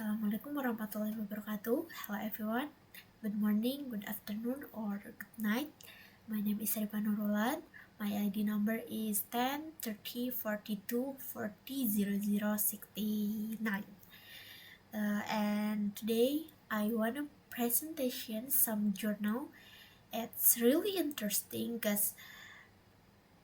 Assalamualaikum warahmatullahi wabarakatuh. Hello everyone. Good morning, good afternoon, or good night. My name is Ripa Nurulan. My ID number is 10 30 42 40 00 69. And today I want to presentation some journal. It's really interesting because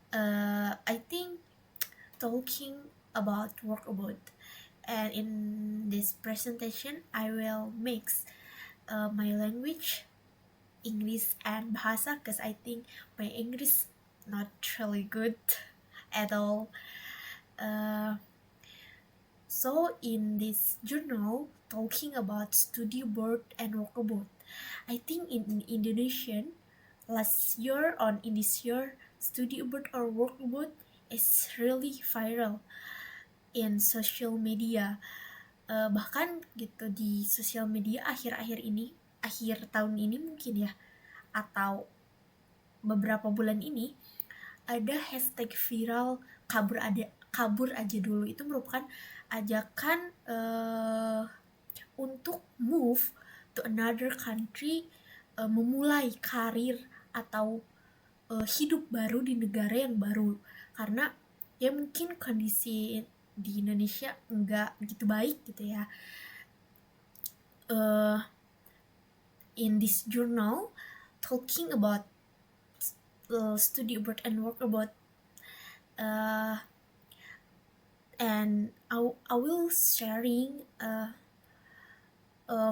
I think talking about workabout. And in this presentation, I will mix my language, English and bahasa, because I think my English not really good at all. So in this journal, talking about study board and workabout, I think in Indonesian, last year on in this year, study board or workabout is really viral in social media. Bahkan gitu di sosial media akhir-akhir ini, akhir tahun ini mungkin ya, atau beberapa bulan ini, ada hashtag viral kabur aja dulu. Itu merupakan ajakan untuk move to another country, memulai karir atau hidup baru di negara yang baru, karena ya mungkin kondisi di Indonesia nggak gitu baik gitu ya. In this journal, talking about study abroad and work abroad, and I will sharing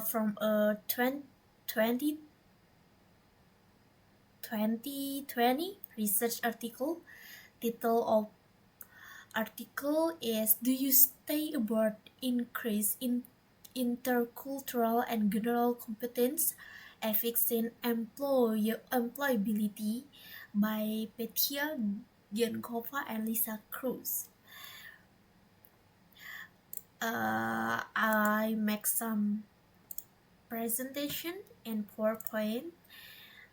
from a 2020 research article. Title of article is "Do you stay abroad increase in intercultural and general competence, ethics in employability" by Petia Genkova and Lisa Cruz. I make some presentation in PowerPoint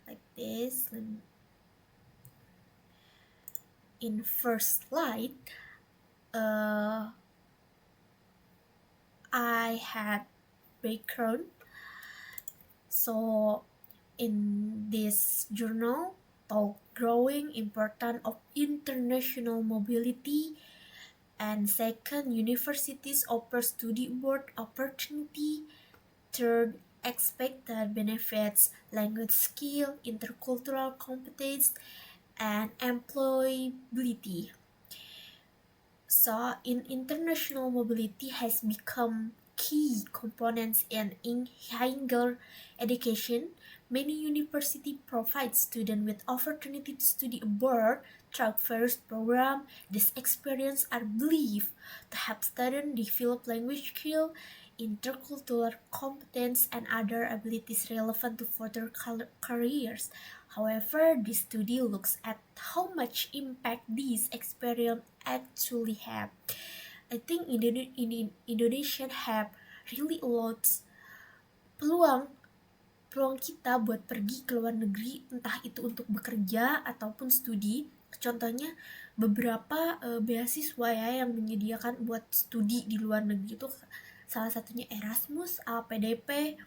like this. In first slide, I had background. So in this journal, talk growing importance of international mobility, and second, universities offer study abroad opportunity. Third, expected benefits, language skill, intercultural competence, and employability. So in international mobility has become key components in higher education. Many universities provide students with opportunity to study abroad through various programs. These experiences are believed to help students develop language skills, intercultural competence, and other abilities relevant to further careers. However, this study looks at how much impact these experiences actually have. I think Indonesia have really a lot peluang kita buat pergi ke luar negeri, entah itu untuk bekerja ataupun studi. Contohnya beberapa beasiswa ya yang menyediakan buat studi di luar negeri itu, salah satunya Erasmus, APDP.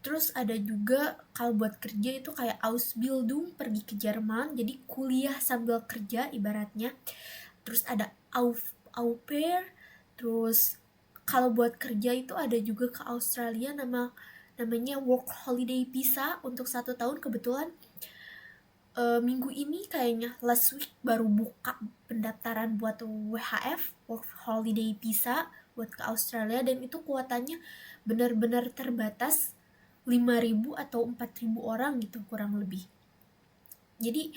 Terus ada juga kalau buat kerja itu kayak Ausbildung, pergi ke Jerman, jadi kuliah sambil kerja ibaratnya. Terus ada au pair. Terus kalau buat kerja itu ada juga ke Australia namanya work holiday visa untuk 1 tahun. Kebetulan minggu ini kayaknya last week baru buka pendaftaran buat WHF work holiday visa buat ke Australia, dan itu kuotanya benar-benar terbatas, 5.000 atau 4.000 orang gitu kurang lebih. Jadi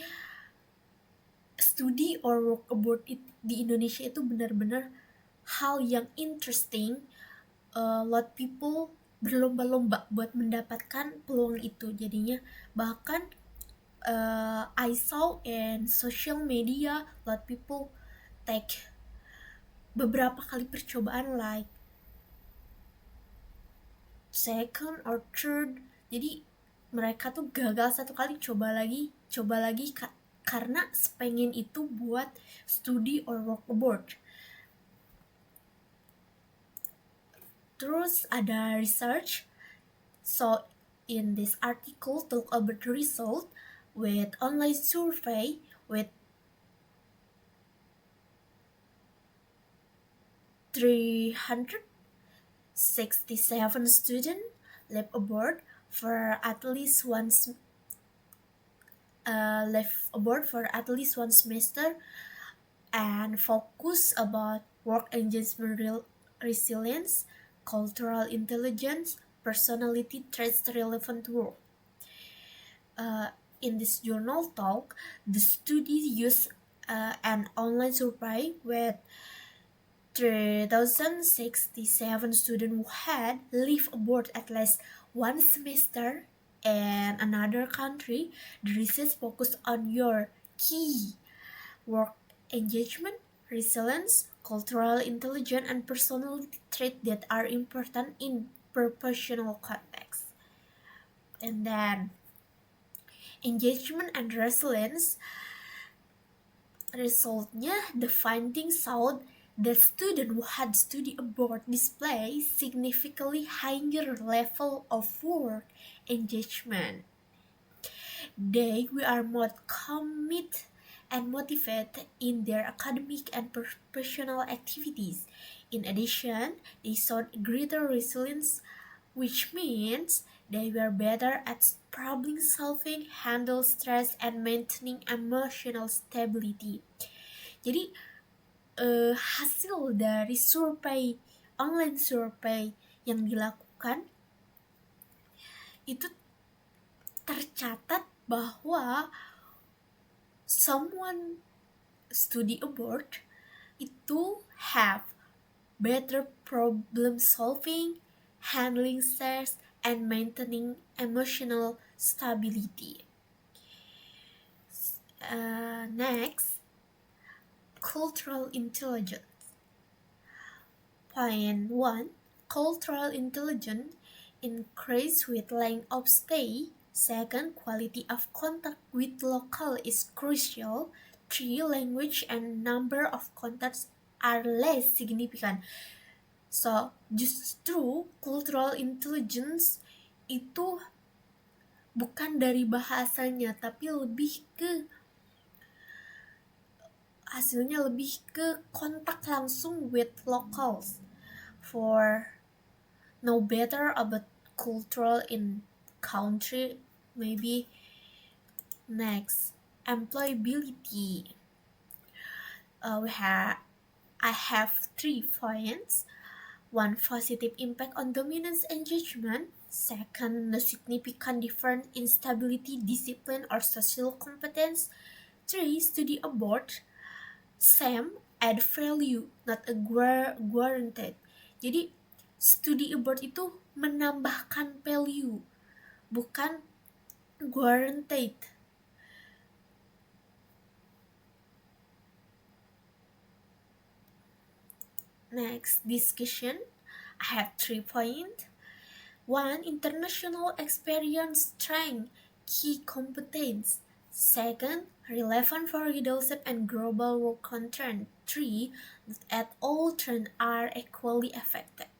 studi or work abroad di Indonesia itu benar-benar hal yang interesting. Lot people berlomba-lomba buat mendapatkan peluang itu. Jadinya bahkan I saw in social media lot people take beberapa kali percobaan, like second or third. Jadi mereka tuh gagal 1 kali, coba lagi karena pengen itu buat studi or work abroad. Terus ada research. So in this article talk about the result with online survey with 367 students live abroad for at least one semester and focus about work engagement resilience, cultural intelligence, personality traits relevant to work. In this journal talk, the study used an online survey with 3,067 students who had lived abroad at least one semester in another country. The research focused on your key work engagement, resilience, cultural intelligence, and personality traits that are important in professional context. And then engagement and resilience, resultnya the findings showed that students who had studied abroad display significantly higher level of work engagement. They were more committed and motivated in their academic and professional activities. In addition, they showed greater resilience, which means they were better at problem solving, handle stress, and maintaining emotional stability. Jadi, hasil dari online survei yang dilakukan itu tercatat bahwa someone study abroad itu have better problem solving, handling stress, and maintaining emotional stability. Next, cultural intelligence. Point 1. Cultural intelligence increase with length of stay. Second, quality of contact with local is crucial. 3. Language and number of contacts are less significant. So, justru cultural intelligence itu bukan dari bahasanya, tapi hasilnya lebih ke kontak langsung with locals for know better about cultural in country. Maybe next, employability. I have 3 points. 1. Positive impact on dominance engagement. Second, the significant difference in stability, discipline, or social competence. 3. Study abroad. Same, add value, not a guaranteed. Jadi, study abroad itu menambahkan value, bukan guaranteed. Next discussion, I have 3 points. 1. International experience, strength, key competence. Second, relevant for leadership and global work content. 3. Not at all trends are equally affected.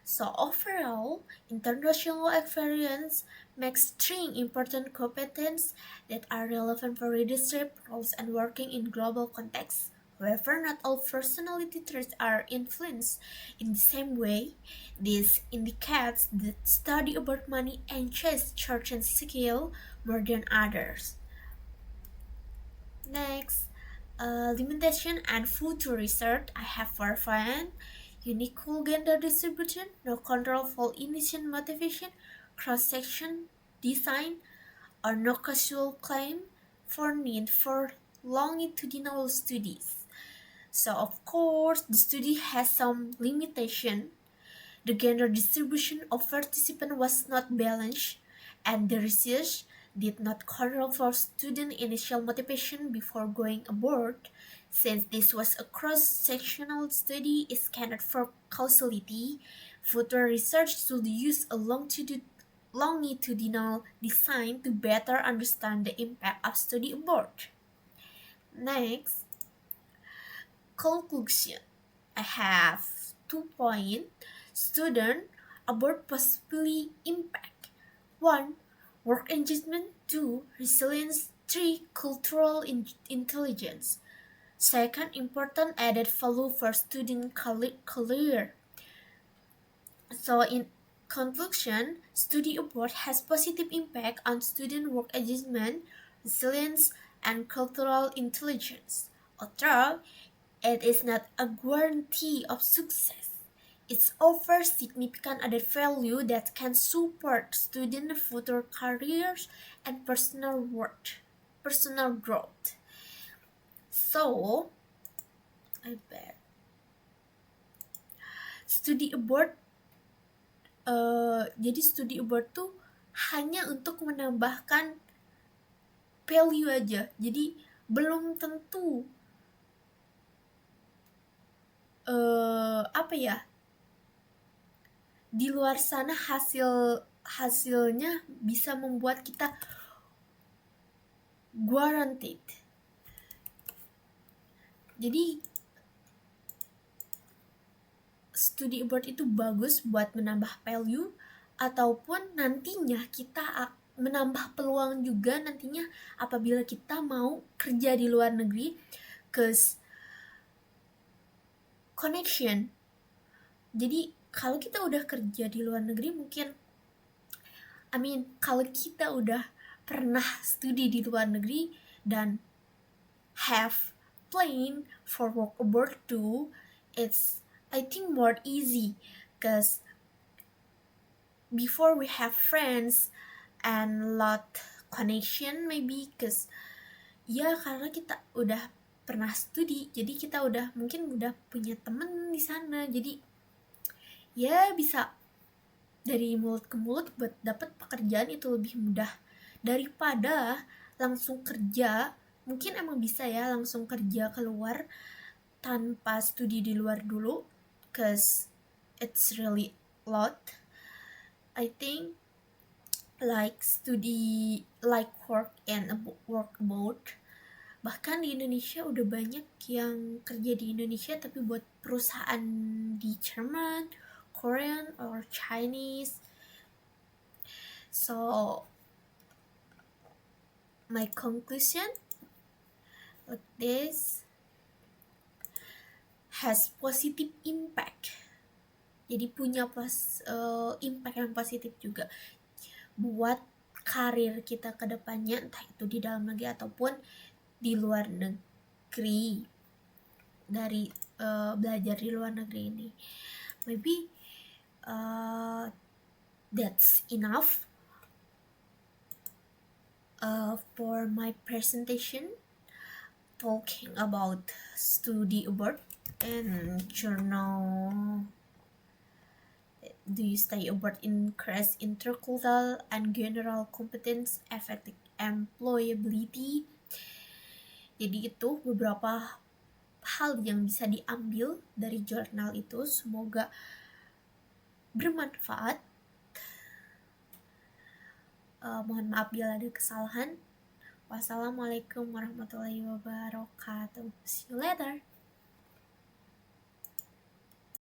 So overall, international experience makes 3 important competence that are relevant for leadership roles and working in global contexts. However, not all personality traits are influenced in the same way. This indicates that study about money enhances certain skill more than others. Next, limitation and future research. I have 4 points. Unique gender distribution, no control for initial motivation, cross-section design, or no casual claim for need for longitudinal studies. So of course, the study has some limitation. The gender distribution of participants was not balanced, and the research did not control for student initial motivation before going abroad. Since this was a cross-sectional study, it cannot for causality. Future research should use a longitudinal design to better understand the impact of study abroad. Next, conclusion. I have 2 points. student abroad possibly impact. 1. Work engagement. 2. Resilience. 3. Cultural intelligence. Second, important added value for student career. So in conclusion, study abroad has positive impact on student work engagement, resilience, and cultural intelligence. Although it is not a guarantee of success, it offers significant added value that can support student future careers and personal growth. So, I bet studi abroad jadi studi abroad tuh hanya untuk menambahkan value aja. Jadi belum tentu apa ya? Di luar sana hasilnya bisa membuat kita guaranteed. Jadi studi abroad itu bagus buat menambah value ataupun nantinya kita menambah peluang juga nantinya apabila kita mau kerja di luar negeri, 'cause connection. Jadi kalau kita udah kerja di luar negeri mungkin kalau kita udah pernah studi di luar negeri dan have plan for work abroad too, it's I think more easy because before we have friends and lot connection maybe because ya karena kita udah pernah studi jadi kita mungkin udah punya temen di sana, jadi ya bisa dari mulut ke mulut buat dapat pekerjaan itu lebih mudah daripada langsung kerja. Mungkin emang bisa ya langsung kerja keluar tanpa studi di luar dulu, cause it's really a lot. I think like study like work and work abroad. Bahkan di Indonesia udah banyak yang kerja di Indonesia tapi buat perusahaan di Jerman, Korean, or Chinese. So my conclusion like this has positive impact. Jadi punya impact yang positif juga buat karir kita ke depannya, entah itu di dalam negeri ataupun di luar negeri, dari belajar di luar negeri ini. Maybe that's enough for my presentation talking about study abroad and journal. Do you study abroad increase intercultural and general competence, effective employability? Jadi itu beberapa hal yang bisa diambil dari jurnal itu. Semoga bermanfaat. Mohon maaf bila ada kesalahan. Wassalamualaikum warahmatullahi wabarakatuh. See you later.